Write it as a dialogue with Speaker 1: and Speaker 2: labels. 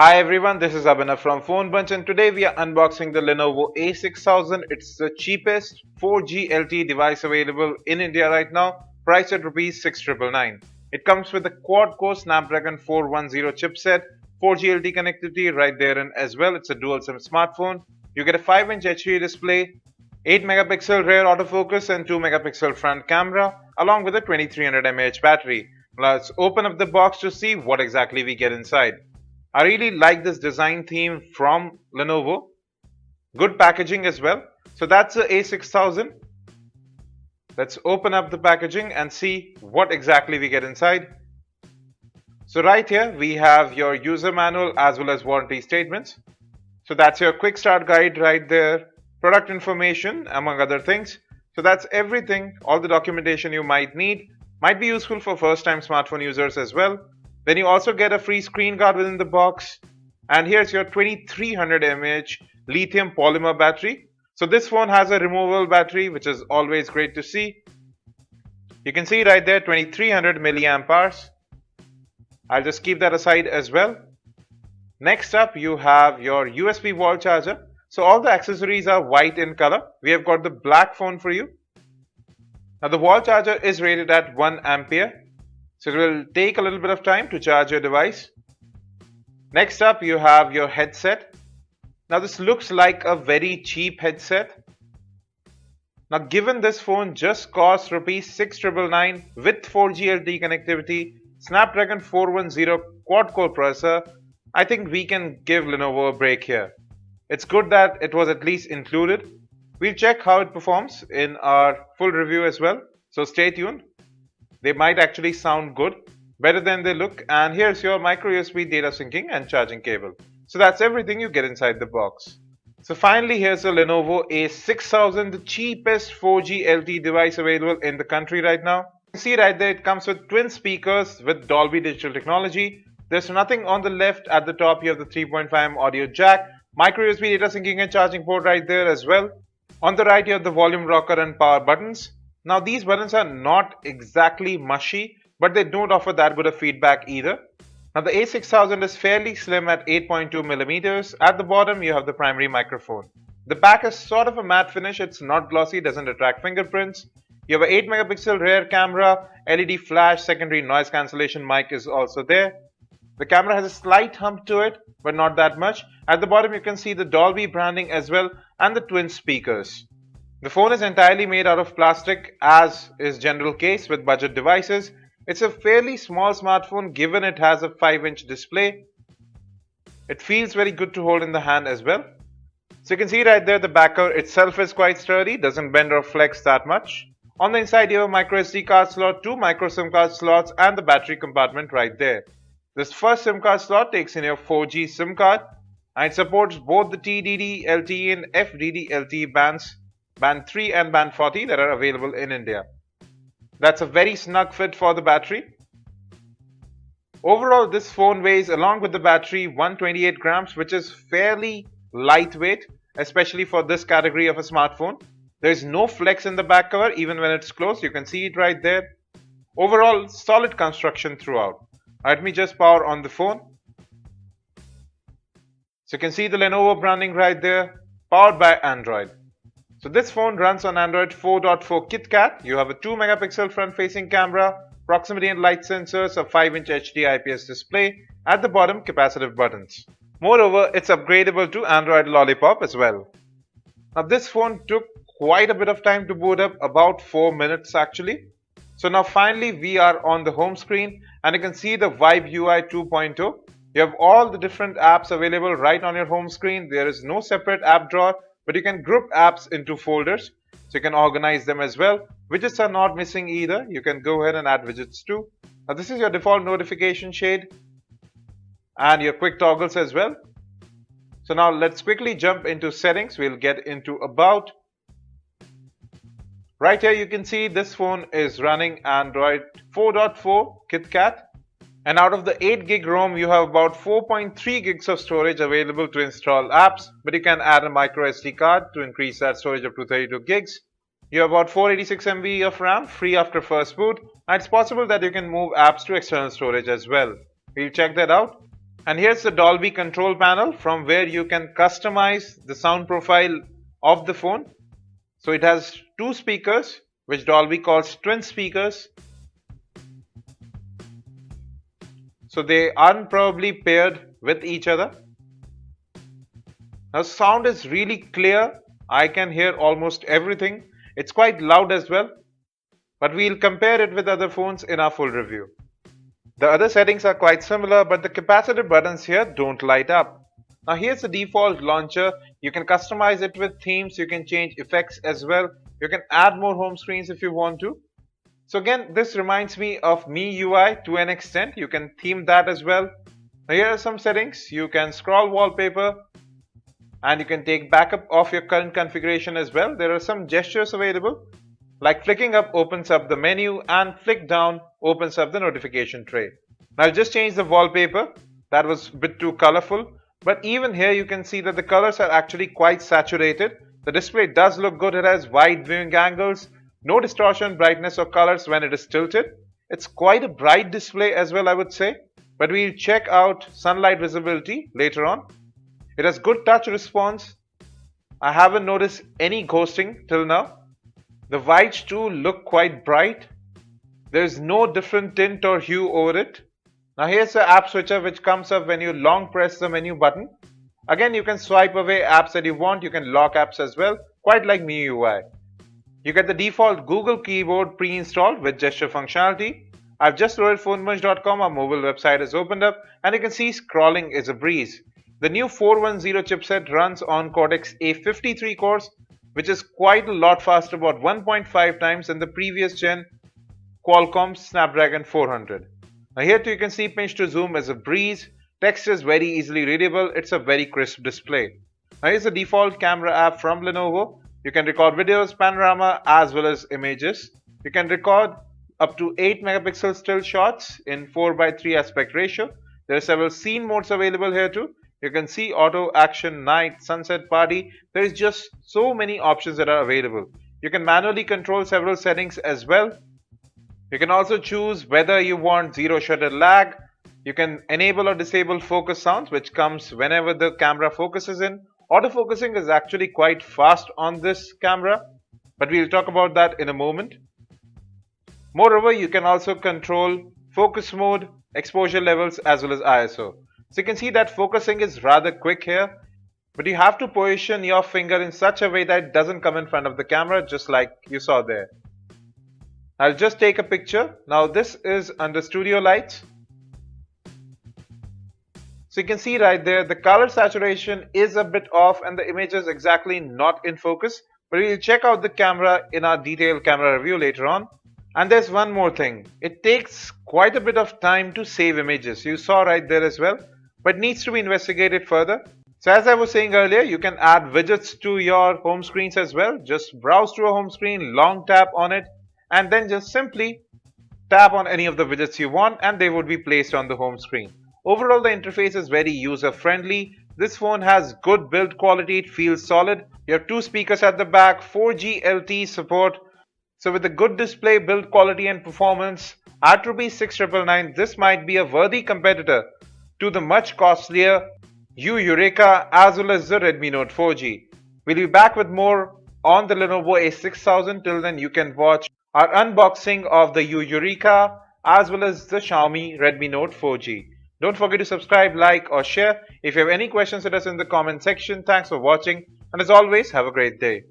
Speaker 1: Hi everyone, this is Abhinav from Phone Bunch and today we are unboxing the Lenovo A6000. It's the cheapest 4G LTE device available in India right now, priced at Rs 6,999. It comes with a quad-core Snapdragon 410 chipset, 4G LTE connectivity right there and as well. It's a dual SIM smartphone. You get a 5-inch HD display, 8 megapixel rear autofocus and 2 megapixel front camera along with a 2300 mAh battery. Let's open up the box to see what exactly we get inside. I really like this design theme from Lenovo. Good packaging as well. So that's the A6000. Let's open up the packaging and see what exactly we get inside. So right here we have your user manual as well as warranty statements. So that's your quick start guide right there, product information among other things. So that's everything, all the documentation you might need. Might be useful for first time smartphone users as well. Then you also get a free screen guard within the box. And here's your 2300 mAh lithium polymer battery. So this phone has a removable battery, which is always great to see. You can see right there 2300 milliamp hours. I'll just keep that aside as well. Next up you have your USB wall charger. So all the accessories are white in color. We have got the black phone for you. Now the wall charger is rated at 1 ampere. So it will take a little bit of time to charge your device. Next up you have your headset. Now this looks like a very cheap headset. Now given this phone just costs Rs 6,999 with 4G LTE connectivity, Snapdragon 410 quad-core processor, I think we can give Lenovo a break here. It's good that it was at least included. We'll check how it performs in our full review as well. So stay tuned. They might actually sound good, better than they look. And here's your micro USB data syncing and charging cable. So that's everything you get inside the box. So finally, here's a Lenovo A6000, the cheapest 4G LTE device available in the country right now. You can see right there, it comes with twin speakers with Dolby Digital technology. There's nothing on the left. At the top, you have the 3.5mm audio jack, micro USB data syncing and charging port right there as well. On the right, you have the volume rocker and power buttons. Now these buttons are not exactly mushy, but they don't offer that good of feedback either. Now the A6000 is fairly slim at 8.2 millimeters. At the bottom you have the primary microphone. The back is sort of a matte finish, it's not glossy, doesn't attract fingerprints. You have an 8 megapixel rear camera, LED flash, secondary noise cancellation mic is also there. The camera has a slight hump to it, but not that much. At the bottom you can see the Dolby branding as well and the twin speakers. The phone is entirely made out of plastic, as is general case with budget devices. It's a fairly small smartphone given it has a 5-inch display. It feels very good to hold in the hand as well. So you can see right there the back cover itself is quite sturdy, doesn't bend or flex that much. On the inside you have a micro SD card slot, 2 micro SIM card slots and the battery compartment right there. This first SIM card slot takes in your 4G SIM card and it supports both the TDD LTE and FDD LTE bands. Band 3 and band 40 that are available in India. That's a very snug fit for the battery. Overall, this phone weighs along with the battery 128 grams, which is fairly lightweight, especially for this category of a smartphone. There is no flex in the back cover, even when it's closed. You can see it right there. Overall, solid construction throughout. Let me just power on the phone. So you can see the Lenovo branding right there, powered by Android. So this phone runs on Android 4.4 KitKat. You have a 2 megapixel front facing camera, proximity and light sensors, a 5-inch HD IPS display, at the bottom capacitive buttons. Moreover, it's upgradable to Android Lollipop as well. Now this phone took quite a bit of time to boot up, about 4 minutes actually. So now finally we are on the home screen and you can see the Vibe UI 2.0. You have all the different apps available right on your home screen. There is no separate app drawer, but you can group apps into folders, so you can organize them as well. Widgets are not missing either. You can go ahead and add widgets too. Now this is your default notification shade and your quick toggles as well. So now let's quickly jump into settings. We'll get into about. Right here you can see this phone is running Android 4.4 KitKat. And out of the 8 gig ROM, you have about 4.3 gigs of storage available to install apps, but you can add a micro SD card to increase that storage up to 32 gigs. You have about 486 MB of RAM free after first boot, and it's possible that you can move apps to external storage as well. We'll check that out. And here's the Dolby control panel from where you can customize the sound profile of the phone. So it has two speakers, which Dolby calls twin speakers. So they aren't probably paired with each other. Now sound is really clear. I can hear almost everything. It's quite loud as well. But we'll compare it with other phones in our full review. The other settings are quite similar, but the capacitive buttons here don't light up. Now here's the default launcher. You can customize it with themes, you can change effects as well. You can add more home screens if you want to. So again, this reminds me of MIUI to an extent. You can theme that as well. Now here are some settings. You can scroll wallpaper and you can take backup of your current configuration as well. There are some gestures available, like flicking up opens up the menu and flick down opens up the notification tray. Now I'll just change the wallpaper. That was a bit too colorful. But even here you can see that the colors are actually quite saturated. The display does look good. It has wide viewing angles, no distortion, brightness or colors when it is tilted. It's quite a bright display as well, I would say. But we'll check out sunlight visibility later on. It has good touch response. I haven't noticed any ghosting till now. The whites too look quite bright. There's no different tint or hue over it. Now here's the app switcher which comes up when you long press the menu button. Again, you can swipe away apps that you want. You can lock apps as well, quite like MIUI. You get the default Google keyboard pre-installed with gesture functionality. I've just loaded phonemunch.com, our mobile website is opened up, and you can see scrolling is a breeze. The new 410 chipset runs on Cortex A53 cores, which is quite a lot faster, about 1.5 times than the previous gen Qualcomm Snapdragon 400. Now here too you can see pinch to zoom is a breeze, text is very easily readable, it's a very crisp display. Now here's the default camera app from Lenovo. You can record videos, panorama as well as images. You can record up to 8 megapixel still shots in 4:3 aspect ratio. There are several scene modes available here too. You can see auto, action, night, sunset, party. There is just so many options that are available. You can manually control several settings as well. You can also choose whether you want zero shutter lag. You can enable or disable focus sounds, which comes whenever the camera focuses in. Autofocusing is actually quite fast on this camera, but we'll talk about that in a moment. Moreover, you can also control focus mode, exposure levels as well as ISO. So you can see that focusing is rather quick here, but you have to position your finger in such a way that it doesn't come in front of the camera, just like you saw there. I'll just take a picture. Now this is under studio lights. So you can see right there the color saturation is a bit off and the image is exactly not in focus. But we'll check out the camera in our detailed camera review later on. And there's one more thing. It takes quite a bit of time to save images. You saw right there as well. But needs to be investigated further. So as I was saying earlier, you can add widgets to your home screens as well. Just browse to a home screen, long tap on it, and then just simply tap on any of the widgets you want and they would be placed on the home screen. Overall, the interface is very user friendly. This phone has good build quality, it feels solid. You have two speakers at the back, 4G LTE support. So with a good display, build quality and performance at ₹6,999, this might be a worthy competitor to the much costlier Eureka as well as the Redmi Note 4G. We'll be back with more on the Lenovo A6000. Till then, you can watch our unboxing of the Eureka as well as the Xiaomi Redmi Note 4G. Don't forget to subscribe, like or share. If you have any questions, let us in the comment section. Thanks for watching and as always, have a great day.